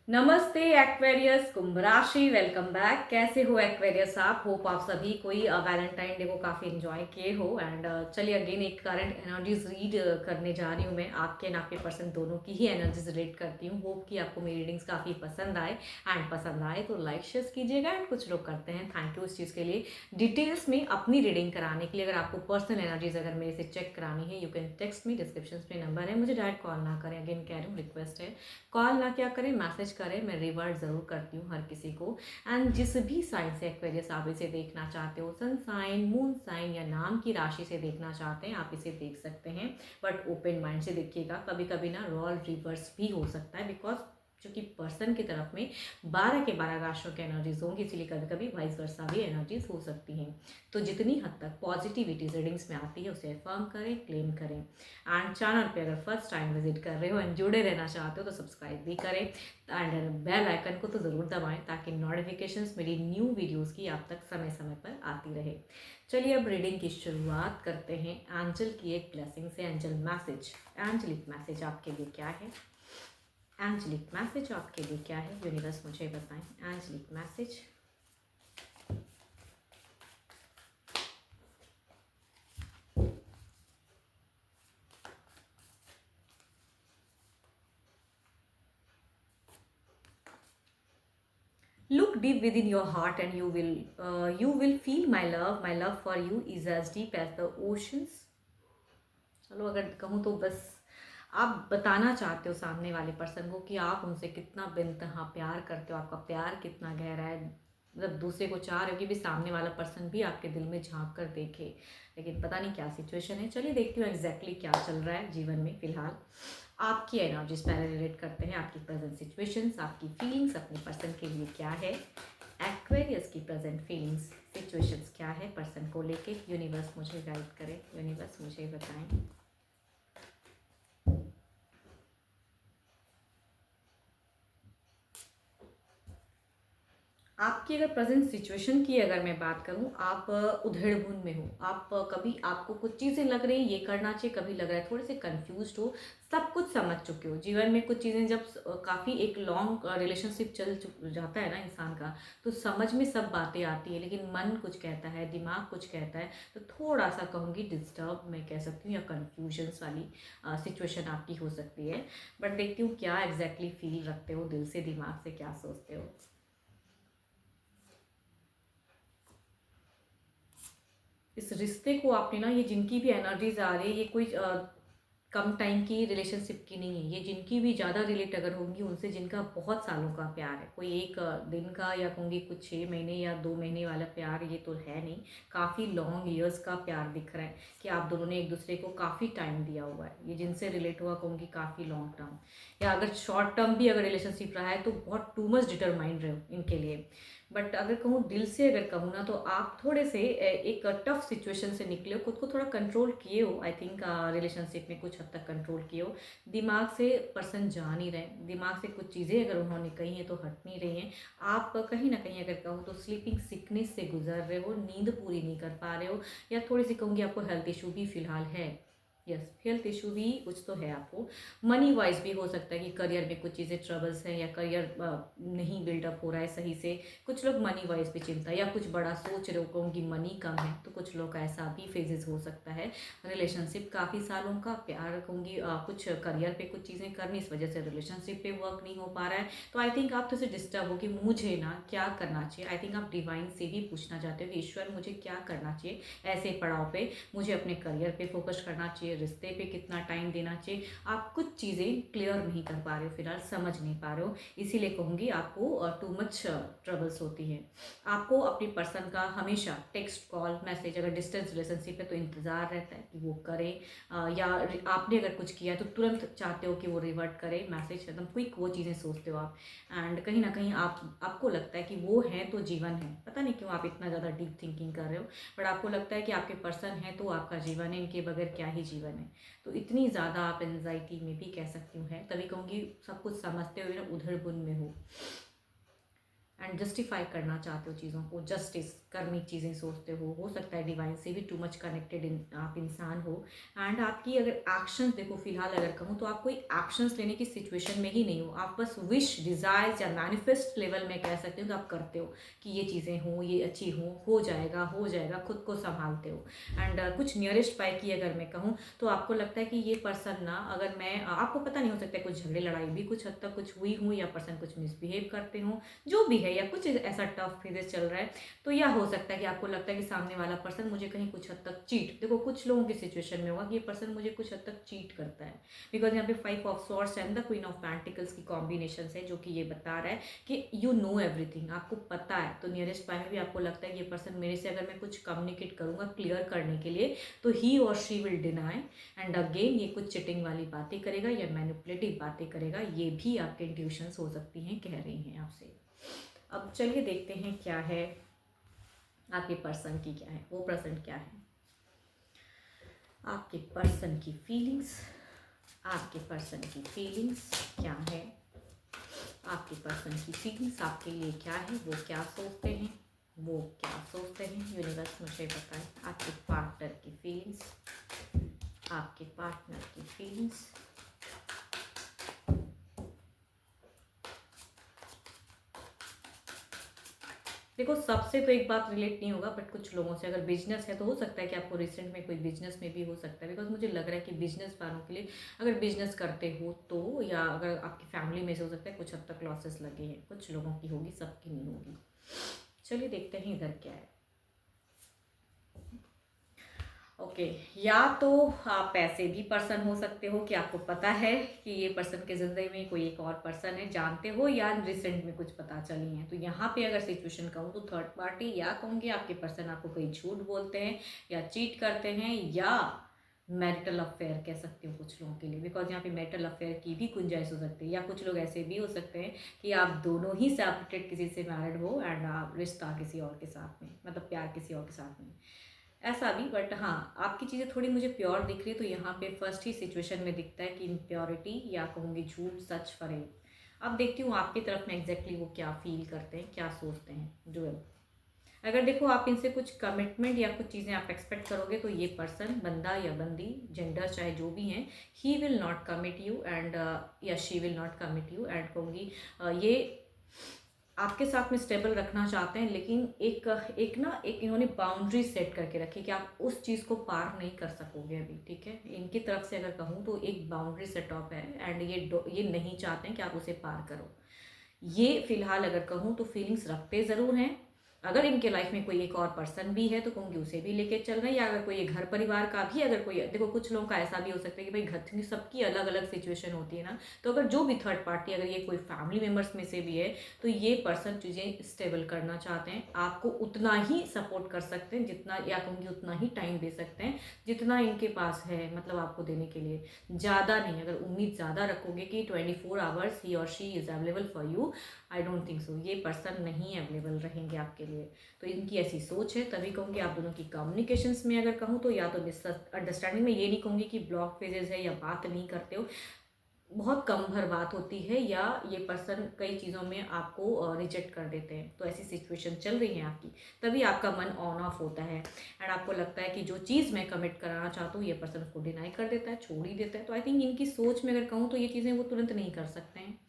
नमस्ते एक्वेरियस कुंभ राशि, welcome back. कैसे हो एक्वेरियस आप? होप आप सभी कोई वैलेंटाइन डे को काफ़ी एंजॉय किए हो। एंड चलिए अगेन एक करंट एनर्जीज रीड करने जा रही हूँ। मैं आपके एंड आपके पर्सन दोनों की ही एनर्जीज रीड करती हूँ। होप कि आपको मेरी रीडिंग्स काफ़ी पसंद आए। एंड पसंद आए तो लाइक शेयर कीजिएगा। एंड कुछ लोग करते हैं, थैंक यू इस चीज़ के लिए। डिटेल्स में अपनी रीडिंग कराने के लिए अगर आपको पर्सनल एनर्जीज अगर मेरे से चेक करानी है, you can text me. Description में नंबर है, मुझे डायरेक्ट कॉल ना करें। अगेन कह रही हूँ, रिक्वेस्ट है, कॉल ना क्या करें, मैसेज करें। मैं रिवर्ट ज़रूर करती हूँ हर किसी को। एंड जिस भी साइन से एक्वेरियस आप इसे देखना चाहते हो, सन साइन, मून साइन या नाम की राशि से देखना चाहते हैं, आप इसे देख सकते हैं। बट ओपन माइंड से देखिएगा। कभी कभी ना रोल रिवर्स भी हो सकता है, बिकॉज क्योंकि पर्सन की तरफ में 12 के 12 राशियों की एनर्जीज होंगी, इसलिए कभी कभी वाइस वर्सा भी एनर्जीज हो सकती हैं। तो जितनी हद तक पॉजिटिविटी रीडिंग्स में आती है उसे अफर्म करें, क्लेम करें। एंड चैनल पे अगर फर्स्ट टाइम विजिट कर रहे हो एंड जुड़े रहना चाहते हो तो सब्सक्राइब भी करें। एंड बेल आइकन को तो ज़रूर दबाएं ताकि नोटिफिकेशंस मेरी न्यू वीडियोस की आप तक समय समय पर आती रहे। चलिए अब रीडिंग की शुरुआत करते हैं। एंजल की एक ब्लेसिंग से एंजल मैसेज, एंजलिक मैसेज आपके लिए क्या है? एंजलिक मैसेज आपके लिए क्या है? यूनिवर्स मुझे बताएं। Angelic message. Look deep within your heart and you will feel my love. My love for you is as deep as the oceans. चलो अगर कहूँ तो बस आप बताना चाहते हो सामने वाले पर्सन को कि आप उनसे कितना बेइंतहा प्यार करते हो, आपका प्यार कितना गहरा है। मतलब दूसरे को चाह रहे हो कि भी सामने वाला पर्सन भी आपके दिल में झांक कर देखे, लेकिन पता नहीं क्या सिचुएशन है। चलिए देखती हूँ एग्जैक्टली क्या चल रहा है जीवन में फिलहाल। आपकी एनर्जीज पहले रिलेट करते हैं। आपकी प्रेजेंट सिचुएशंस, आपकी फीलिंग्स अपने पर्सन के लिए क्या है? एक्वेरियस की प्रेजेंट फीलिंग्स, सिचुएशंस क्या है पर्सन को लेके? यूनिवर्स मुझे गाइड करे, यूनिवर्स मुझे बताएं। आपकी अगर प्रेजेंट सिचुएशन की अगर मैं बात करूं, आप उधेड़बुन में हो। आप कभी आपको कुछ चीज़ें लग रही हैं ये करना चाहिए, कभी लग रहा है थोड़े से कंफ्यूज्ड हो। सब कुछ समझ चुके हो जीवन में। कुछ चीज़ें जब काफ़ी एक लॉन्ग रिलेशनशिप चल जाता है ना इंसान का, तो समझ में सब बातें आती है, लेकिन मन कुछ कहता है, दिमाग कुछ कहता है। तो थोड़ा सा कहूँगी डिस्टर्ब मैं कह सकती हूँ, या कन्फ्यूजन्स वाली सिचुएशन आपकी हो सकती है। बट देखती हूँ क्या एग्जैक्टली फील रखते हो, दिल से दिमाग से क्या सोचते हो। इस रिश्ते को आपने ना, ये जिनकी भी एनर्जीज आ रही है, ये कोई कम टाइम की रिलेशनशिप की नहीं है। ये जिनकी भी ज़्यादा रिलेट अगर होंगी उनसे, जिनका बहुत सालों का प्यार है, कोई एक दिन का या कहूँगी कुछ 6 महीने या 2 महीने वाला प्यार ये तो है नहीं। काफ़ी लॉन्ग ईयर्स का प्यार दिख रहा है कि आप दोनों ने एक दूसरे को काफ़ी टाइम दिया हुआ है। ये जिनसे रिलेट हुआ कहूँगी काफ़ी लॉन्ग टर्म, या अगर शॉर्ट टर्म भी अगर रिलेशनशिप रहा है तो बहुत टू मच डिटरमाइंड रहे हो इनके लिए। बट अगर कहूँ दिल से अगर कहूँ ना, तो आप थोड़े से एक टफ सिचुएशन से निकले हो, खुद को थोड़ा कंट्रोल किए हो। आई थिंक रिलेशनशिप में कुछ हद तक कंट्रोल किए हो। दिमाग से पर्सन जा नहीं रहे, दिमाग से कुछ चीज़ें अगर उन्होंने कही हैं तो हट नहीं रही हैं। आप कहीं ना कहीं अगर कहूँ तो स्लीपिंग सिकनेस से गुजर रहे हो, नींद पूरी नहीं कर पा रहे हो, या थोड़ी सी कहूँगी आपको हेल्थ इशू भी फिलहाल है। यस, हेल्थ इशू भी कुछ तो है आपको। मनी वाइज भी हो सकता है कि करियर में कुछ चीज़ें ट्रबल्स हैं, या करियर नहीं बिल्डअप हो रहा है सही से। कुछ लोग मनी वाइज भी चिंता, या कुछ बड़ा सोच रहे हो कहूँगी मनी कम है, तो कुछ लोग का ऐसा भी फेजेस हो सकता है। रिलेशनशिप काफ़ी सालों का प्यार कहूँगी, कुछ करियर पे कुछ चीज़ें करनी, इस वजह से रिलेशनशिप पे वर्क नहीं हो पा रहा है। तो आई थिंक आप थोड़े से डिस्टर्ब हो कि मुझे ना क्या करना चाहिए। आई थिंक आप डिवाइन से भी पूछना चाहते हो कि ईश्वर मुझे क्या करना चाहिए ऐसे पड़ाव पे। मुझे अपने करियर पे फोकस करना चाहिए, रिश्ते पे कितना टाइम देना चाहिए। आप कुछ चीज़ें क्लियर नहीं कर पा रहे हो फिलहाल, समझ नहीं पा रहे हो। इसीलिए कहूँगी आपको टू मच ट्रबल्स होती है। आपको अपनी पर्सन का हमेशा टेक्स्ट, कॉल, मैसेज, अगर डिस्टेंस रिलेशनशिप है तो इंतज़ार रहता है कि वो करें, या आपने अगर कुछ किया तो तुरंत चाहते हो कि वो रिवर्ट करे मैसेज, एकदम क्विक वो चीज़ें सोचते हो आप। एंड कहीं ना कहीं आपको लगता है कि वो है तो जीवन है। पता नहीं क्यों आप इतना ज़्यादा डीप थिंकिंग कर रहे हो, बट आपको लगता है कि आपके पर्सन है तो आपका जीवन है, इनके बगैर क्या ही जीवन है। तो इतनी ज़्यादा आप एनजाइटी में भी कह सकती हूँ है, तभी कहूँगी सब कुछ समझते हुए ना उधड़ बुन में हो। एंड जस्टिफाई करना चाहते हो चीज़ों को, जस्टिस करनी चीज़ें सोचते हो सकता है डिवाइन से भी टू मच कनेक्टेड आप इंसान हो। एंड आपकी अगर एक्शंस देखो, फिलहाल अगर कहूँ तो आप कोई एक्शंस लेने की सिचुएशन में ही नहीं हो, आप बस विश डिज़ायर्स या मैनिफेस्ट लेवल में कह सकते हो कि आप करते हो कि ये चीज़ें हों, ये अच्छी हों, हो जाएगा, खुद को संभालते हो। एंड कुछ नियरेस्ट बाय की अगर मैं कहूँ तो आपको लगता है कि ये पर्सन ना, अगर मैं आपको पता नहीं हो सकता है कुछ झगड़े लड़ाई भी कुछ हद तक कुछ हुई हूँ, या पर्सन कुछ मिसबिहेव करते हो, जो भी है, या कुछ ऐसा टफ फेजेस चल रहा है, तो यह हो सकता है कि आपको लगता है कि सामने वाला पर्सन मुझे कहीं कुछ हद तक चीट, देखो कुछ लोगों की सिचुएशन में होगा कि ये पर्सन मुझे कुछ हद तक चीट करता है, बिकॉज यहाँ पे 5 of swords and the queen of pentacles की कॉम्बिनेशन है, जो कि ये बता रहा है कि यू नो एवरीथिंग, आपको पता है। तो नियरेस्ट बाय में भी आपको लगता है कि ये पर्सन मेरे से अगर मैं कुछ कम्युनिकेट करूंगा क्लियर करने के लिए, तो ही और she will deny, and again ये कुछ चिटिंग वाली बातें करेगा या मैनिपुलेटिव बातें करेगा, ये भी आपके इंट्यूशंस हो सकती हैं, कह रही हैं आपसे। अब चलिए देखते हैं क्या है आपके पर्सन की, क्या है वो पर्सन, क्या है आपके पर्सन की फीलिंग्स, आपके पर्सन की फीलिंग्स क्या है, आपके पर्सन की फीलिंग्स आपके लिए क्या है, वो क्या सोचते हैं, वो क्या सोचते हैं, यूनिवर्स मुझे बताएं। आपके पार्टनर की फीलिंग्स, आपके पार्टनर की फीलिंग्स, देखो सबसे तो एक बात रिलेट नहीं होगा, बट कुछ लोगों से अगर बिजनेस है तो हो सकता है कि आपको रिसेंट में कोई बिजनेस में भी हो सकता है, बिकॉज मुझे लग रहा है कि बिजनेस वालों के लिए अगर बिजनेस करते हो तो, या अगर आपकी फैमिली में से हो सकता है कुछ हद तक लॉसेस लगे हैं, कुछ लोगों की होगी, सबकी नहीं होगी। चलिए देखते हैं इधर क्या है। ओके, या तो आप ऐसे भी पर्सन हो सकते हो कि आपको पता है कि ये पर्सन के ज़िंदगी में कोई एक और पर्सन है, जानते हो, या रिसेंट में कुछ पता चली है। तो यहाँ पे अगर सिचुएशन कहूँ तो थर्ड पार्टी, या कहूँगी आपके पर्सन आपको कोई झूठ बोलते हैं या चीट करते हैं, या मैरिटल अफेयर कह सकते हो कुछ लोगों के लिए, बिकॉज यहाँ पे मैरिटल अफेयर की भी गुंजाइश हो सकती है, या कुछ लोग ऐसे भी हो सकते हैं कि आप दोनों ही सेपरेटेड किसी से मैरिड हो एंड आप रिश्ता किसी और के साथ में, मतलब प्यार किसी और के साथ में, ऐसा भी। बट हाँ, आपकी चीज़ें थोड़ी मुझे प्योर दिख रही है, तो यहाँ पे फर्स्ट ही सिचुएशन में दिखता है कि इम्प्योरिटी, या कहूँगी झूठ, सच, फरेब। अब देखती हूँ आपकी तरफ में एग्जैक्टली वो क्या फील करते हैं, क्या सोचते हैं। डुअल, अगर देखो आप इनसे कुछ कमिटमेंट या कुछ चीज़ें आप एक्सपेक्ट करोगे, तो ये पर्सन, बंदा या बंदी, जेंडर चाहे जो भी हैं, he will not commit you and, या she will not commit you and, कहूँगी ये आपके साथ में स्टेबल रखना चाहते हैं, लेकिन एक इन्होंने बाउंड्री सेट करके रखी कि आप उस चीज़ को पार नहीं कर सकोगे अभी, ठीक है। इनकी तरफ से अगर कहूँ तो एक बाउंड्री सेट अप है, एंड ये नहीं चाहते हैं कि आप उसे पार करो। ये फिलहाल अगर कहूँ तो फीलिंग्स रखते ज़रूर हैं। अगर इनके लाइफ में कोई एक और पर्सन भी है तो कहूँगी उसे भी लेके चल रहे हैं, या अगर कोई घर परिवार का भी, अगर कोई, देखो कुछ लोगों का ऐसा भी हो सकता है कि भाई घर की सबकी अलग अलग सिचुएशन होती है ना, तो अगर जो भी थर्ड पार्टी, अगर ये कोई फैमिली मेम्बर्स में से भी है, तो ये पर्सन चीज़ें स्टेबल करना चाहते हैं, आपको उतना ही सपोर्ट कर सकते हैं जितना, या कहूँगी उतना ही टाइम दे सकते हैं जितना इनके पास है, मतलब आपको देने के लिए ज़्यादा नहीं। अगर उम्मीद ज़्यादा रखोगे कि 24 आवर्स ही और she is available for you, I don't think so, ये पर्सन नहीं अवेलेबल रहेंगे आपके लिए। तो इनकी ऐसी सोच है, तभी कहूँगी आप दोनों की कम्युनिकेशंस में अगर कहूँ तो, या तो अंडरस्टैंडिंग में, ये नहीं कहूँगी कि ब्लॉक फेजेस है या बात नहीं करते हो, बहुत कम भर बात होती है, या ये पर्सन कई चीज़ों में आपको रिजेक्ट कर देते हैं। तो ऐसी सिचुएशन चल रही है आपकी, तभी आपका मन ऑन ऑफ होता है, एंड आपको लगता है कि जो चीज़ मैं कमिट कराना चाहता हूँ ये पर्सन उसको डिनाई कर देता है, छोड़ ही देता है। तो आई थिंक इनकी सोच में अगर कहूँ तो ये चीज़ें वो तुरंत नहीं कर सकते हैं,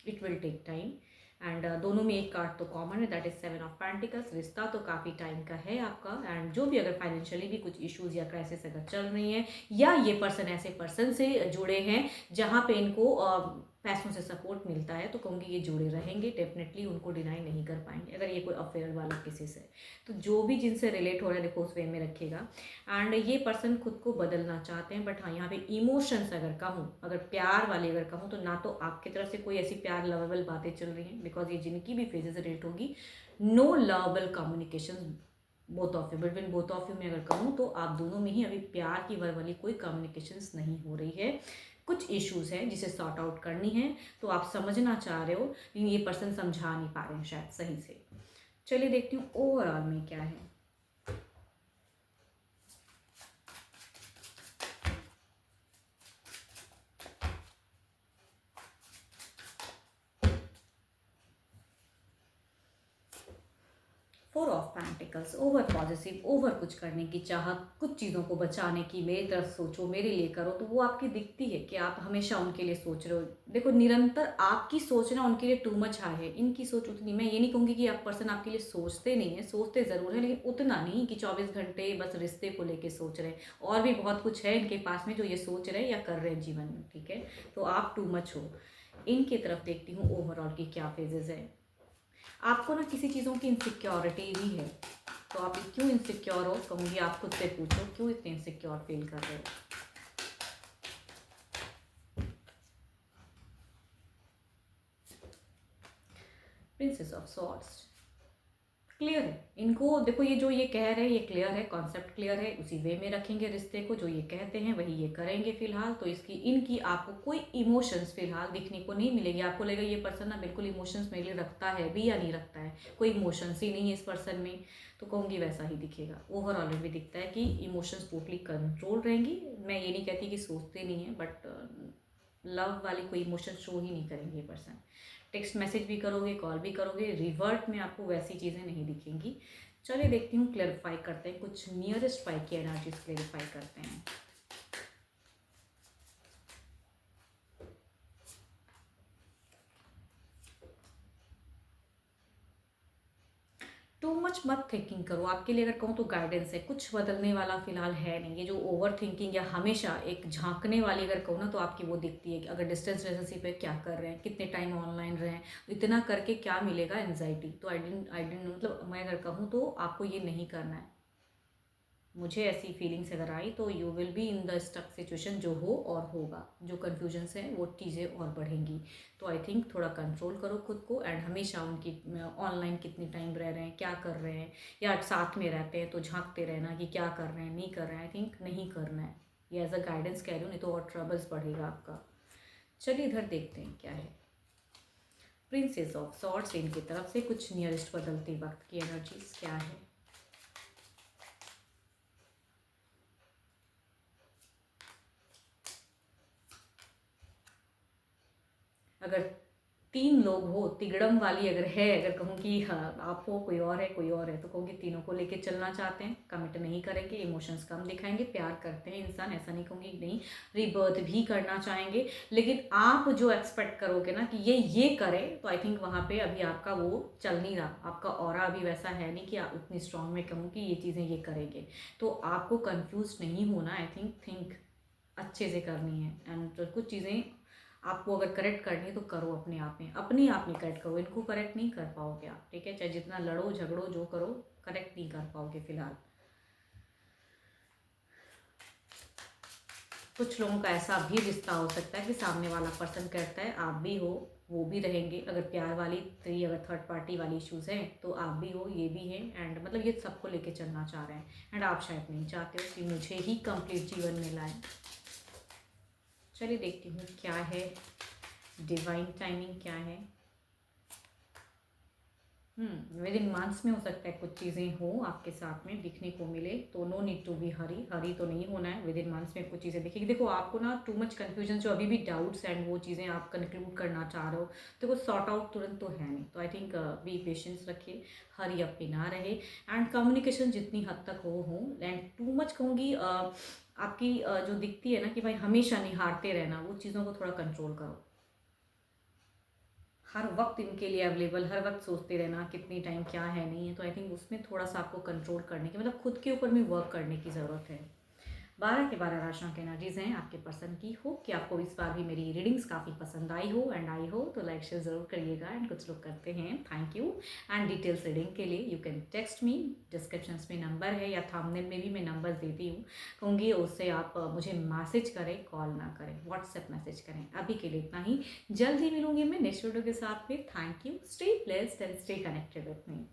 it will take time. And दोनों में एक कार्ड तो कॉमन है, दैट इज 7 ऑफ पेंटिकल्स। रिश्ता तो काफ़ी टाइम का है आपका, एंड जो भी अगर फाइनेंशियली भी कुछ इश्यूज या क्राइसिस अगर चल रही हैं, या ये पर्सन ऐसे पर्सन से जुड़े हैं जहाँ पे इनको पैसों से सपोर्ट मिलता है, तो कहूँगी ये जुड़े रहेंगे डेफिनेटली, उनको डिनाई नहीं कर पाएंगे। अगर ये कोई अफेयर वाला किसी से, तो जो भी जिनसे रिलेट हो रहा है देखो उस वे में रखेगा। एंड ये पर्सन खुद को बदलना चाहते हैं, बट हाँ यहाँ पे इमोशंस अगर कहूँ, अगर प्यार वाली अगर कहूँ, तो ना तो आपकी तरफ से कोई ऐसी प्यार लवेबल बातें चल रही हैं, बिकॉज ये जिनकी भी फेजेस रिलेट होगी, no lovable communication both of you, between both of you में अगर कहूँ तो आप दोनों में ही अभी प्यार की वाली कोई कम्युनिकेशंस नहीं हो रही है। कुछ इश्यूज हैं जिसे सॉर्ट आउट करनी है, तो आप समझना चाह रहे हो लेकिन ये पर्सन समझा नहीं पा रहे हैं शायद सही से। चलिए देखती हूँ ओवरऑल में क्या है। Four of pentacles, over positive, over कुछ करने की चाहत, कुछ चीज़ों को बचाने की, मेरी तरफ सोचो, मेरे लिए करो, तो वो आपकी दिखती है कि आप हमेशा उनके लिए सोच रहे हो। देखो निरंतर आपकी सोचना उनके लिए टू मच हाई है, इनकी सोच उतनी, मैं ये नहीं कहूँगी कि आप पर्सन आपके लिए सोचते नहीं है, सोचते ज़रूर है, लेकिन उतना नहीं कि 24 घंटे बस रिश्ते को लेके सोच रहे हैं। और भी बहुत कुछ है इनके पास में जो ये सोच रहे हैं या कर रहे हैं जीवन में, ठीक है। तो आप टू मच हो। इनकी तरफ देखती हूँ ओवरऑल की क्या फेजेस है। आपको ना किसी चीज़ों की इनसिक्योरिटी भी है, तो आप क्यों इनसिक्योर हो, कहूँगी आप खुद से पूछो क्यों इतने इनसिक्योर फील कर रहे हो। प्रिंसेस ऑफ सॉर्ड्स, क्लियर है इनको, देखो ये जो ये कह रहे हैं ये क्लियर है, कॉन्सेप्ट क्लियर है, उसी वे में रखेंगे रिश्ते को, जो ये कहते हैं वही ये करेंगे फिलहाल। तो इसकी इनकी आपको कोई इमोशंस फिलहाल दिखने को नहीं मिलेगी। आपको लगेगा ये पर्सन ना बिल्कुल इमोशंस मेरे लिए रखता है भी या नहीं रखता है, कोई इमोशंस ही नहीं है इस पर्सन में, तो कहूँगी वैसा ही दिखेगा। ओवरऑल में भी दिखता है कि इमोशंस टोटली कंट्रोल रहेंगी। मैं ये नहीं कहती कि सोचते नहीं है, बट लव वाली कोई इमोशन शो ही नहीं करेंगे ये पर्सन। टेक्स्ट मैसेज भी करोगे, कॉल भी करोगे, रिवर्ट में आपको वैसी चीज़ें नहीं दिखेंगी। चलिए देखती हूँ, क्लैरिफाई करते हैं, कुछ नियरेस्ट 5 की एनर्जीज क्लैरिफाई करते हैं। टू मच मत थिंकिंग करो। आपके लिए अगर कहूँ तो गाइडेंस है, कुछ बदलने वाला फिलहाल है नहीं। ये जो ओवर थिंकिंग या हमेशा एक झांकने वाली अगर कहूँ ना, तो आपकी वो दिखती है कि अगर डिस्टेंस रिलेशनशिप है, क्या कर रहे हैं, कितने टाइम ऑनलाइन रहे हैं, इतना करके क्या मिलेगा, एनजाइटी। तो आई डेंट मतलब मैं अगर कहूँ तो आपको ये नहीं करना है। मुझे ऐसी फीलिंग्स अगर आई तो you will be in the stock situation, जो हो और होगा, जो कन्फ्यूजन्स हैं वो चीज़ें और बढ़ेंगी। तो आई थिंक थोड़ा कंट्रोल करो खुद को, एंड हमेशा उनकी ऑनलाइन कितने टाइम रह रहे हैं, क्या कर रहे हैं, या साथ में रहते हैं तो झांकते रहना कि क्या कर रहे हैं, नहीं कर रहे हैं। आई थिंक नहीं करना है, ये एज अ गाइडेंस कह रही हूँ, नहीं तो और ट्रबल्स बढ़ेगा आपका। चलिए इधर देखते हैं क्या है। प्रिंसेस ऑफ सॉर्ड्स, इनकी तरफ से कुछ नियरेस्ट बदलते वक्त की एनर्जीज क्या है। अगर 3 लोग हो, तिगड़म वाली अगर है, अगर कहूँ कि हाँ आप हो, कोई और है, कोई और है, तो कहूँगी तीनों को लेके चलना चाहते हैं, कमिट नहीं करेंगे, इमोशंस कम दिखाएंगे, प्यार करते हैं इंसान, ऐसा नहीं कहूँगी नहीं, रीबर्थ भी करना चाहेंगे। लेकिन आप जो एक्सपेक्ट करोगे ना कि ये करे, तो आई थिंक वहाँ पे अभी आपका वो चल नहीं रहा, आपका ऑरा अभी वैसा है नहीं कि आप उतनी स्ट्रांग में कहूँ कि ये चीज़ें ये करेंगे। तो आपको कन्फ्यूज नहीं होना, आई थिंक अच्छे से करनी है। एंड कुछ चीज़ें आपको अगर करेक्ट करनी है तो करो अपने आप में करेक्ट करो, इनको करेक्ट नहीं कर पाओगे आप, ठीक है। चाहे जितना लड़ो झगड़ो जो करो, करेक्ट नहीं कर पाओगे फिलहाल। कुछ लोगों का ऐसा भी रिश्ता हो सकता है कि सामने वाला पर्सन कहता है आप भी हो, वो भी रहेंगे। अगर प्यार वाली अगर थर्ड पार्टी वाली इश्यूज हैं तो आप भी हो, ये भी है, एंड मतलब ये सबको लेके चलना चाह रहे हैं। एंड आप शायद नहीं चाहते हो कि मुझे ही कंप्लीट जीवन में लाए। चलिए देखती हूँ क्या है, डिवाइन टाइमिंग क्या है। विद इन मंथ्स में हो सकता है कुछ चीज़ें हो आपके साथ में दिखने को मिले, तो नो नीड टू बी हरी तो नहीं होना है। विद इन मंथ्स में कुछ चीज़ें दिखेगी। देखो आपको ना टू मच कन्फ्यूजन, जो अभी भी डाउट्स एंड वो चीज़ें आप कंक्लूड करना चाह रहे हो, तो कुछ सॉर्ट आउट तुरंत तो है नहीं। तो आई थिंक बी पेशेंस रखिए, हरी अप भी ना रहे, एंड कम्युनिकेशन जितनी हद तक हो, एंड टू मच कहूँगी आपकी जो दिखती है ना कि भाई हमेशा निहारते रहना, वो चीज़ों को थोड़ा कंट्रोल करो। हर वक्त इनके लिए अवेलेबल, हर वक्त सोचते रहना कितनी टाइम क्या है नहीं है, तो आई थिंक उसमें थोड़ा सा आपको कंट्रोल करने की, मतलब खुद के ऊपर में वर्क करने की ज़रूरत है। 12 के 12 राशियों की एनर्जीज हैं आपके पर्सन की। हो कि आपको इस बार भी मेरी रीडिंग्स काफ़ी पसंद आई हो, तो लाइक शेयर ज़रूर करिएगा। एंड कुछ लोग करते हैं, thank you. And details reading के लिए you can text me, description में नंबर है, या थंबनेल में भी मैं नंबर देती हूँ, कहूँगी उससे आप मुझे मैसेज करें, कॉल ना करें, व्हाट्सएप मैसेज करें। अभी के लिए इतना ही, जल्द ही मिलूंगी मैं नेक्स्ट वीडियो के साथ में। Thank you, stay blessed and stay connected with me.